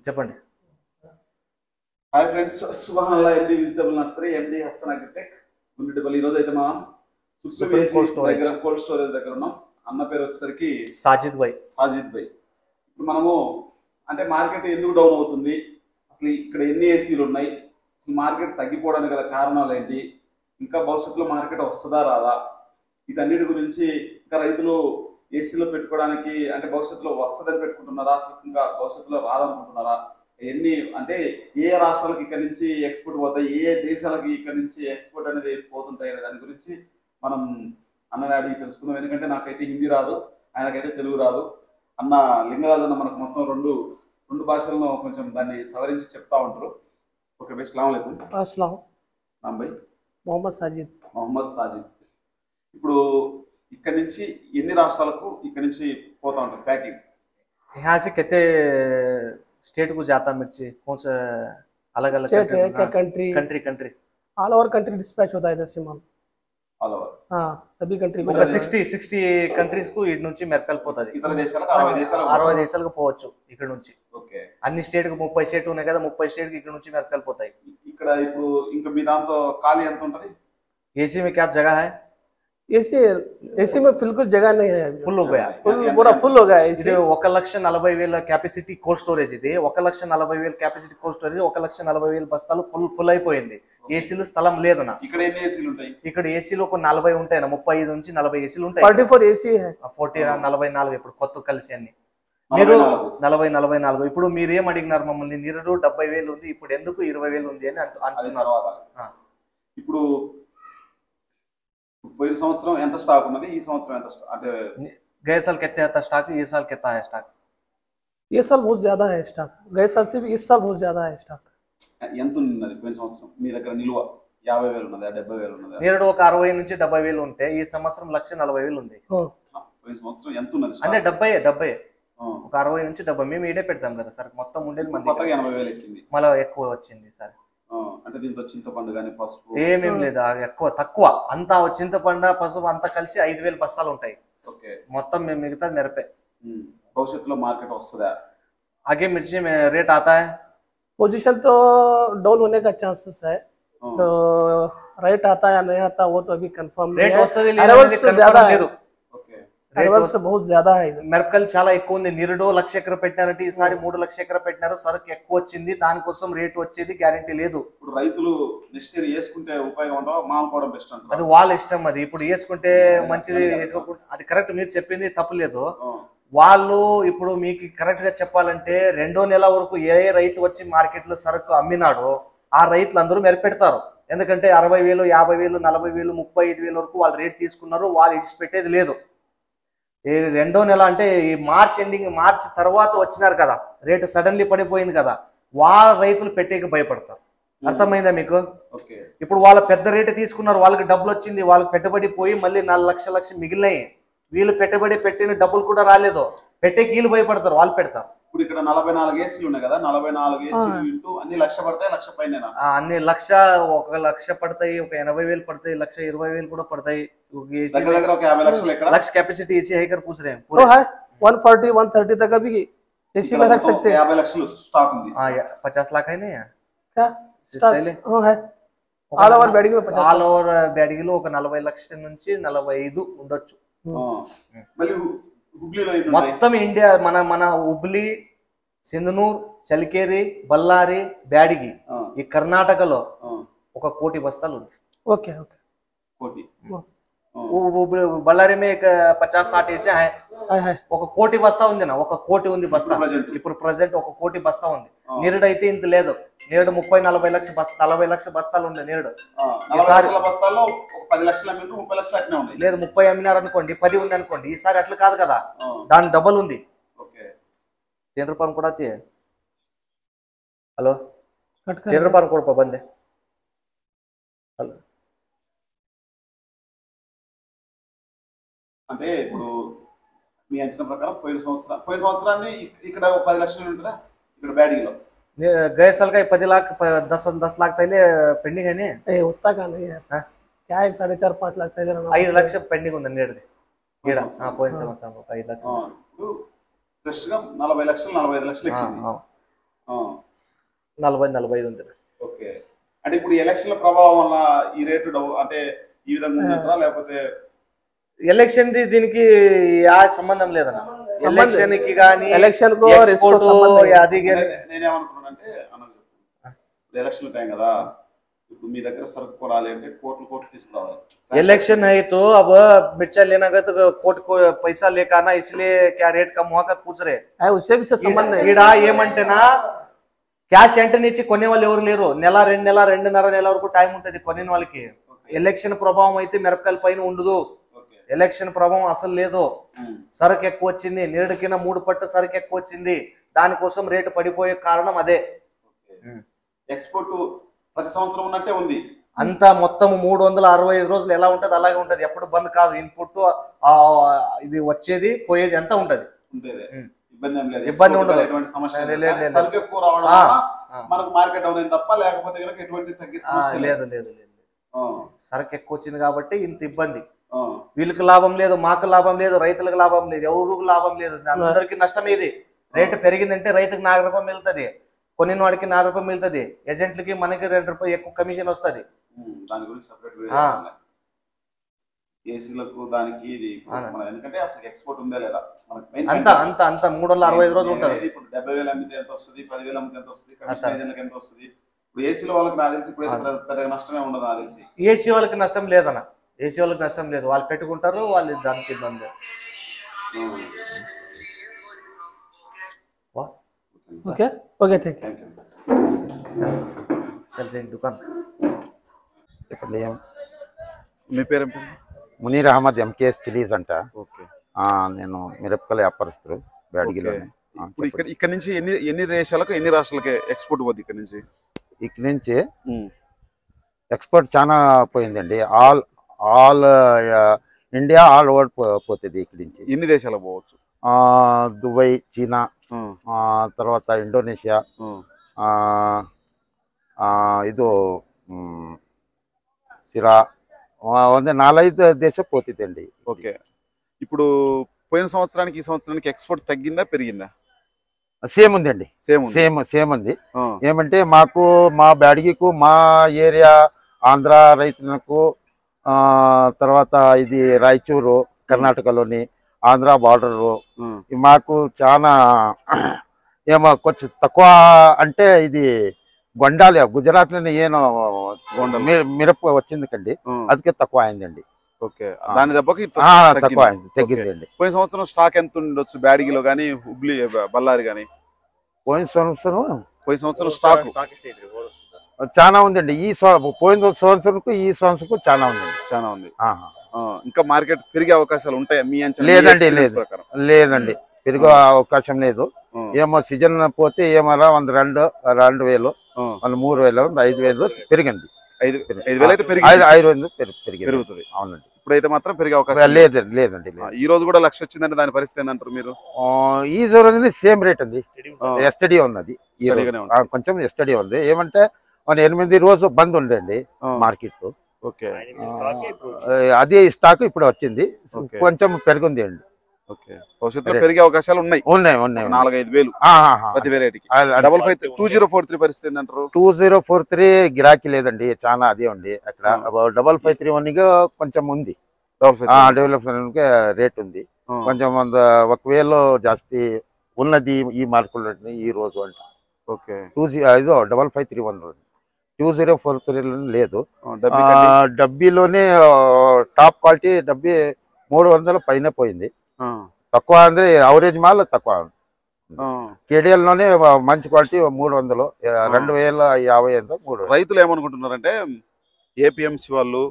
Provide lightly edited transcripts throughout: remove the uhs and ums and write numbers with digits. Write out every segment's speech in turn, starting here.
చెప్పండి. Hi friends, సుబ్హానల్లాహ్. MD vegetable nursery, MD Hasan Agritech, Gundepalli. ఈ రోజు అయితే మనం కోల్డ్ స్టోరేజ్ దగ్గర ఉన్నాం. అన్న పేరు వచ్చేసరికి సాజిద్ భాయ్. ఇప్పుడు మనము అంటే మార్కెట్ ఎందుకు డౌన్ అవుతుంది, అసలు ఇక్కడ ఎన్ని ఏసీలు ఉన్నాయి, అసలు మార్కెట్ తగ్గిపోవడానికి గల కారణాలు ఏంటి, ఇంకా భవిష్యత్తులో మార్కెట్ వస్తుందా రాదా, వీటన్నిటి గురించి, ఇంకా రైతులు ఏసీలో పెట్టుకోవడానికి అంటే భవిష్యత్తులో వస్తుందని పెట్టుకుంటున్నారా, అసలు ఇంకా భవిష్యత్తులో రాదనుకుంటున్నారా, ఎన్ని అంటే ఏ రాష్ట్రాలకు ఇక్కడ నుంచి ఎక్స్పోర్ట్ పోతాయి, ఏ దేశాలకి ఇక్కడ నుంచి ఎక్స్పోర్ట్ అనేది పోతుంటాయి అనే దాని గురించి మనం అన్నని అడిగి తెలుసుకుందాం. ఎందుకంటే నాకైతే హిందీ రాదు, ఆయనకైతే తెలుగు రాదు. అన్న లింగరాజు అన్న మనకు మొత్తం రెండు భాషల్లో కొంచెం దాన్ని సవరించి చెప్తా ఉంటారు. ఓకే భాయ్, అస్సలాము అలైకుం. నామ్ భాయ్ మొహమ్మద్ సాజిద్. ఇప్పుడు ఇక్కడ నుంచి ఎన్ని రాష్ట్రాలకు ఇక్కడ నుంచి పోతా ఉంటారు ప్యాకింగ్? यहाँ से कितने स्टेट को जाता मिर्ची? कौन सा अलग अलग स्टेट है क्या? Country country all over country dispatch होता है इधर से माल. All over. हाँ, सभी कंट्री में ఒక 60 కంట్రీస్ కు ఇటు నుంచి మెరకల్ పోతది. ఇతర దేశాలకు 60 దేశాలకు పోవచ్చు ఇక్కడ నుంచి. ఓకే. అన్ని స్టేట్ కు 30 స్టేట్ ఉన్నాయి కదా, 30 స్టేట్ కి ఇక్కడ నుంచి మెరకల్ పోతాయి. ఇక్కడ ఇప్పుడు ఇంకా మీ దాంతో ఖాళీ ఎంత ఉంటది? एसी में क्या जगह है? एसी में बिल्कुल जगह नहीं है, फुल हो गया, पूरा फुल हो गया. ఇది 1,40,000 కెపాసిటీ కోల్డ్ స్టోరేజ్. ఇది 1,40,000 కెపాసిటీ కోల్డ్ స్టోరేజ్. 1,40,000 బస్తాలు ఫుల్ అయిపోయింది. ఏసీలు స్థలం లేదన్న. ఇక్కడ ఎన్ని ఏసీలు ఉంటాయి? ఇక్కడ ఏసీలు ఒక 40 ఉంటాయి, 35 నుంచి 40 ఏసీలు ఉంటాయి. 44 ఏసీ है, 44 ఇప్పుడు కొత్త కలిసి అన్ని మీరు 44. ఇప్పుడు మీరు ఏం అడిగినారు మమ్మల్ని? నీరు 70,000 ఉంది, ఇప్పుడు ఎందుకు 20,000 ఉంది అని అంటున్నారు. ఇప్పుడు పోయిన సంవత్సరం ఎంత స్టాక్ ఉన్నది, ఈ సంవత్సరం ఎంత స్టాక్? అంటే गए साल कितने आता स्टॉक, ये साल कितना है स्टॉक? ये साल बहुत ज्यादा है स्टॉक, गए साल से भी इस साल बहुत ज्यादा है स्टॉक. ఎంత ఉన్నది పోయిన సంవత్సరం మీ దగ్గర నిల్వ? 50,000 ఉన్నదా, 70,000 ఉన్నదా? నీరు ఒక 60 నుంచి 70,000 ఉంటే ఈ సంవత్సరం 1,40,000 ఉంది. పోయిన సంవత్సరం ఎంత ఉన్నది? అంటే 70 ఒక 60 నుంచి 70 మేము ఈడే పెడతాం కదా సార్. మొత్తం ఉండేది మన కొత్తగా 80,000 ఎక్కింది, మళ్ళీ ఎక్కువ వచ్చింది సార్. అంటే దీంతో చింతపండు కానీ పసుపు ఏమేం లేదు, తక్కువ అంతా చింతపండు పసుపు అంతా కలిసి 5,000 బస్తాలు ఉంటాయి. ఓకే. మొత్తం మేము మిగతా మిరపే. భవిష్యత్తులో మార్కెట్ వస్తుందా? आगे मिर्ची में रेट आता है? पोजीशन तो डाउन होने का चांसेस है, तो रेट आता है या नहीं आता वो तो अभी कंफर्म नहीं है. अरेवल्स बहुत ज्यादा है. మిరపకాయలు చాలా ఎక్కువ ఉంది. నిరుడు 1,00,000 ఎకర పెట్టినారంటే ఈసారి 3,00,000 ఎకర పెట్టినారు. సరుకు ఎక్కువ వచ్చింది, దానికోసం రేట్ వచ్చేది గ్యారెంటీ లేదు. ఇప్పుడు రైతులు నెక్స్ట్ ఇయర్ వేసుకుంటే ఉపయోగం ఉండవు, మానుకోవడం బెస్ట్ అంటారు. అది వాళ్ళ ఇష్టం. అది ఇప్పుడు వేసుకుంటే మంచిది, వేసుకోకుండా అది కరెక్ట్. మీరు చెప్పింది తప్పులేదు. వాళ్ళు ఇప్పుడు మీకు కరెక్ట్ గా చెప్పాలంటే 2వ నెల వరకు ఏ రైతు వచ్చి మార్కెట్ లో సరుకు అమ్మినాడో ఆ రైతులు అందరూ మెరపెడతారు. ఎందుకంటే 60,000, 50,000, 40,000, 35,000 వరకు వాళ్ళు రేట్ తీసుకున్నారు. వాళ్ళు ఇడిచిపెట్టేది లేదు. 2వ నెల అంటే ఈ మార్చ్ ఎండింగ్, మార్చ్ తర్వాత వచ్చినారు కదా, రేటు సడన్లీ పడిపోయింది కదా, వాళ్ళ రైతులు పెట్టేకి భయపడతారు. అర్థమైందా మీకు? ఇప్పుడు వాళ్ళ పెద్ద రేటు తీసుకున్నారు, వాళ్ళకి డబ్బులు వచ్చింది, వాళ్ళకి పెట్టుబడి పోయి మళ్ళీ 4 లక్షలు మిగిలినాయి. వీళ్ళు పెట్టుబడి పెట్టిన డబ్బులు కూడా రాలేదు, పెట్టేకి వీళ్ళు భయపడతారు, వాళ్ళు పెడతారు. ఇప్పుడు ఇక్కడ 44 ఏసీలు ఉన్నాయి కదా, 44 ఏసీలు ఇంటూ అన్ని 1,00,000 పడతాయి, 1,00,000 పైన అన్ని 1,00,000 పడతాయి, ఒక 80,000 పడతాయి, 1,20,000 కూడా పడతాయి. దగ్గర ఒక 50 లక్షలు ఎక్కడ 1,00,000 कैपेसिटी एसी है कर पूछ रहे हैं? तो है 140 130 तक अभी एसी में रख सकते हैं. 50 లక్షలు స్టాక్ ఉంది. हां, 50 लाख है नहीं क्या स्टॉक है? ఆల్ ఓవర్ బ్యాడిగిలో 50, ఆల్ ఓవర్ బ్యాడిగిలో ఒక 40 లక్షల నుంచి 45 ఉండొచ్చు. మళ్ళీ హుబ్లీలో మొత్తం ఇండియా మన హుబ్లీ, సింధనూర్, చలికేరి, బళ్ళారి, బ్యాడిగి, ఈ కర్ణాటకలో 1 కోటి బస్తాలు ఉంది. Okay okay. కోటి. బళ్ళారి में 50-60 ఏసీ है. 1 కోటి బస్తా ఉంది నా, 1 కోటి ఉంది బస్తా ఇప్పుడు ప్రెసెంట్. 1 కోటి బస్తా ఉంది. నీరుడు అయితే ఇంత లేదు. నీరుడు 30-40 లక్షల బస్తా, 40 లక్షల బస్తాలు ఉండే నీరుడు. 40 లక్షల బస్తాల్లో 10 లక్షలు అమ్మిండ్రు, 30 లక్షలు అట్నే ఉన్నాయి. లేదు, 30 అమ్మినారు అనుకోండి, 10 ఉంది అనుకోండి. ఈసారి అట్లా కాదు కదా, దాని డబల్ ఉంది. ఓకే. 3 రూపాయలు కూడా తీయ. హలో, 3 రూపాయలు కూడా బందే. హలో, అంటే ఇప్పుడు మీ అంచనా ప్రకారం పోయిన సంవత్సరాన్ని ఇక్కడ 10 లక్షలు ఉంటుందా ఇక్కడ బ్యాడిగిలో? गए साल का 10 लाख 10 लाख पहले पेंडिंग है नहीं? उतना का नहीं है. क्या 4.5-5 लाख पहले 5 లక్షలు పెండింగ్ ఉంది నేడుది ఈడ. పోయిన సంవత్సరం 5 లక్షలు. ఫ్రెష్ గా 40 లక్షలు 45 లక్షలు ఎక్కింది. 40-45 ఉంది. ఓకే. అంటే ఇప్పుడు ఎలక్షన్ల ప్రభావం వల్ల ఈ రేటు అంటే ఈ విధంగా ఉందంటారా లేకపోతే ఎలక్షన్ దీనికి ఆ సంబంధం లేదన్న. ఎలక్షన్ కి కానీ ఎలక్షన్ కో అది నేనేమనుకున్నానంటే ఎలక్షన్ టైం కదా, ఇప్పుడు మీ దగ్గర సరుకు కొనాలి అంటే కోట్లు తీసుకురావాలి. इलेक्शन है तो अब मिर्चा लेना का तो कोर्ट को पैसा लेकर आना, इसलिए क्या रेट कम हुआ कर पूछ रहे है, उससे भी संबंध है. ఈడ ఏమంటేనా క్యాష్ ఎంటర్ నుంచి కొనే వాళ్ళు ఎవరు లేరు. నెల 2 నెల 2.5 నెల వరకు టైం ఉంటది కొనే వాళ్ళకి. ఎలక్షన్ ప్రభావం అయితే మిరపకాయల పైన ఉండదు. ఎలక్షన్ ప్రభావం అసలు లేదు. సరుకు ఎక్కువ వచ్చింది, నేడుకిన 3 పట్టు సరుకు ఎక్కువ వచ్చింది, దానికోసం రేటు పడిపోయే కారణం అదే. ఎక్స్పోర్ట్ ప్రతి సంవత్సరం ఉన్నట్టే ఉంది. అంతా మొత్తం 365 రోజులు ఎలా ఉంటది అలాగే ఉంటది, ఎప్పుడు బంద్ కాదు. ఇన్పుట్ ఇది వచ్చేది పోయేది అంతా ఉంటది. ఇబ్బంది ఉండదు. మనకు మార్కెట్ అవుతుంది తప్ప లేకపోతే ఎటువంటి తగ్గే సమస్య లేదు. సరుకు ఎక్కువ వచ్చింది కాబట్టి ఇంత ఇబ్బంది. వీళ్ళకి లాభం లేదు, మాకు లాభం లేదు, రైతులకు లాభం లేదు, ఎవరికి లాభం లేదు, అందరికి నష్టం. ఇది రేటు పెరిగిందంటే రైతుకి 4 రూపాయలు మిగులుతుంది, కొనిన వాడికి 4 రూపాయలు మిగులుతుంది, ఏజెంట్లకి మనకి 2 రూపాయలు ఎక్కువ కమిషన్ వస్తుంది. దాని గురించి సెపరేట్ ఏసీలకు దానికి ఎందుకంటే అసలు ఎక్స్పోర్ట్ ఉందా లేదా అంతా 365 రోజులు ఉంటుంది. ఇప్పుడు 70,000 అమ్మితే ఎంత వస్తుంది, 10,000 అమ్మితే ఎంత వస్తుంది, కమిషన్ ఏజెంట్లకు ఎంత వస్తుంది. ఇప్పుడు ఏసీలో వాళ్ళకి నాకు తెలిసి ఇప్పుడు పెద్దగా నష్టమే ఉండదు నాకు తెలిసి. ఏసీ వాళ్ళకి నష్టం లేదన్న, ఏసీ వాళ్ళకి నష్టం లేదు, వాళ్ళు పెట్టుకుంటారు, వాళ్ళు దానికి ఇబ్బంది. Okay okay thank you. దుకాణం చెప్పండి. మీ పేరు? మునీర్ అహ్మద్, ఎంకేఎస్ చిలీస్ అంట. ఓకే. నేను మిరపకాయల వ్యాపారస్తులు బ్యాడ్గిలో. ఇక్కడ నుంచి ఎన్ని దేశాలకు ఎన్ని రాష్ట్రాలకి ఎక్స్పోర్ట్ పోతుంది? ఇక్కడ నుంచి ఎక్స్పోర్ట్ చాలా పోయిందండి. ఆల్ ఇండియా ఆల్ ఓవర్ పోతుంది. ఇక్కడి నుంచి ఎన్ని దేశాలకు పోవచ్చు? దుబాయ్, చీనా, తర్వాత ఇండోనేషియా, ಇದು సిరా, 4-5 దేశం పోతుందండి. ఓకే. ఇప్పుడు పోయిన సంవత్సరానికి ఈ సంవత్సరానికి ఎక్స్పోర్ట్ తగ్గిందా పెరిగిందా? సేమ్ ఉందండి. సేమ్ ఉంది. ఏమంటే మాకు మా బ్యాడ్గికు మా ఏరియా ఆంధ్ర రైతులకు, తర్వాత ఇది రాయచూరు కర్ణాటకలోని ఆంధ్ర బార్డరు మాకు చాలా ఏమో కొంచెం తక్కువ. అంటే ఇది గొండాలి గుజరాత్ లోనే ఏనో మిరప వచ్చింది కండి, అదికే తక్కువ అయిందండి. ఓకే. దాని దెబ్బకి తక్కువ అయింది, తగ్గిందండి. పోయిన సంవత్సరం స్టాక్ ఎంత ఉండొచ్చు బ్యాడ్గిలో కానీ హుబ్లీ బళ్ళారి కానీ? పోయిన సంవత్సరం స్టాక్ చాలా ఉందండి. పోయిన సంవత్సరంకు ఈ సంవత్సరం చాలా ఉందండి. చాలా ఉంది. ఇంకా మార్కెట్ పెరిగే అవకాశాలు ఉంటాయా మీ అంచనా? లేదండి పెరిగే అవకాశం లేదు. ఏమో సీజన్ పోతే ఏమో 2,000, 2,000, 3,000, 5,000 పెరిగింది. 5,000 పెరుగుతుంది. అవునండి. ఇప్పుడైతే మాత్రం పెరిగే అవకాశం లేదండి. ఈ రోజు కూడా 1,00,000 వచ్చిందంటే దాని పరిస్థితి ఏంటంటారు మీరు? ఈ రోజు సేమ్ రేట్ ఉంది. ఎస్టడీ ఉన్నది, కొంచెం ఎస్టడీ ఉంది. ఏమంటే 8 రోజు బంద్ ఉందండి మార్కెట్. ఓకే. అదే స్టాక్ ఇప్పుడు వచ్చింది, కొంచెం పెరిగింది అండి. ఓకే. భవిష్యత్తులో పెరిగే అవకాశాలు ఉన్నాయి. 4-5,000 ప్రతి వెరైటీకి. 2043 పరిస్థితి ఏంటంటారు? 2043 గిరాకీ లేదండి, చాలా అదే ఉంది. అక్కడ 5531 కొంచెం ఉంది, డెవలప్మెంట్ రేట్ ఉంది కొంచెం. 1,000 జాస్తి ఉన్నది ఈ మార్కెట్లో ఈ రోజు అంట. ఓకే. 5531 2043 లేదు. డబ్బీలోనే టాప్ క్వాలిటీ డబ్బీ 300 పైన పోయింది. తక్కువ అంటే అవరేజ్ మాల్ తక్కువ. కేడిఎల్ లోనే మంచి క్వాలిటీ 300, 2,050. రైతులు ఏమనుకుంటున్నారంటే ఏపీఎంసీ వాళ్ళు,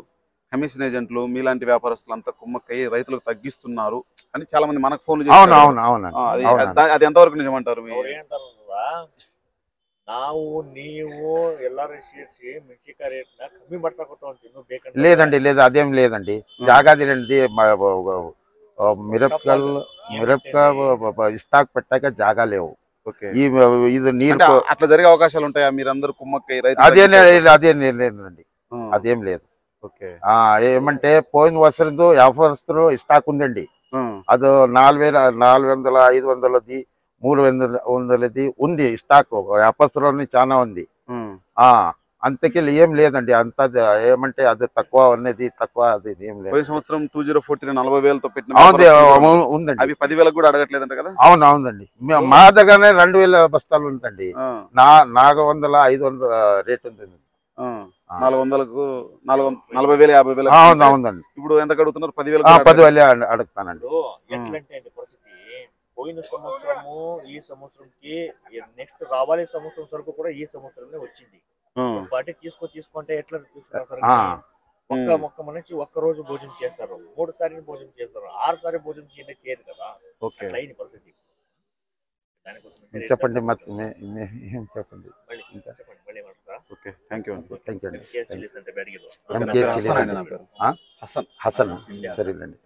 కమిషన్ ఏజెంట్లు, మీలాంటి వ్యాపారస్తులు అంతా కుమ్మక్కయ్యి రైతులకు తగ్గిస్తున్నారు అని చాలా మంది మనకు ఫోన్లు చేస్తారు. అది ఎంతవరకు నిజమంటారు? లేదండి, అదేం లేదండి. జాగాది మిరపకాయ స్టాక్ పెట్టాక జాగా లేవు. ఇది నీరు అట్లా జరిగే అవకాశాలు ఉంటాయా? మీరందరూ కుమ్మక్కయ్యి రైతు? అదేం లేదండి, అదేం లేదు. ఏమంటే పోయిన వసరంతో వ్యాపారస్తులు స్టాక్ ఉందండి. అది 4,000, 400, 500 300 ఉంది స్టాక్, వ్యాపారంలో చాలా ఉంది. అంతకెళ్ళి ఏం లేదండి, అంత ఏమంటే అది తక్కువ అనేది తక్కువ, అది ఏం లేదు. పోయిన సంవత్సరం 2014 40,000తో పెట్టిన ఉందండి, అవి 10,000 కూడా అడగట్లేదంట కదా? అవునవునండి, మా దగ్గరనే 2,000 బస్తాలు ఉందండి. 400 500 రేట్ ఉంది. 400కు 40,000 50,000 అవునవునండి. ఇప్పుడు ఎంత అడుగుతున్నారు? 10,000 అడుగుతానండి. ఎట్లంటే పరిస్థితి పోయిన సంవత్సరము ఈ సంవత్సరంకి నెక్స్ట్ రావాలి సంవత్సరం సరుకు కూడా ఈ సంవత్సరంలో వచ్చింది. బట్టి తీసుకుంటే ఎట్లా తీసుకున్నారు? ఒక్క మనిషి ఒక్క రోజు భోజనం చేస్తారు, 3 సార్లు భోజనం చేస్తారు, 6 సార్లు భోజనం చేయలేదు కదా. అయిన పరిస్థితి. చెప్పండి చెప్పండి. ఓకే, థ్యాంక్ యూ అండి. హసన్, సరేనండి.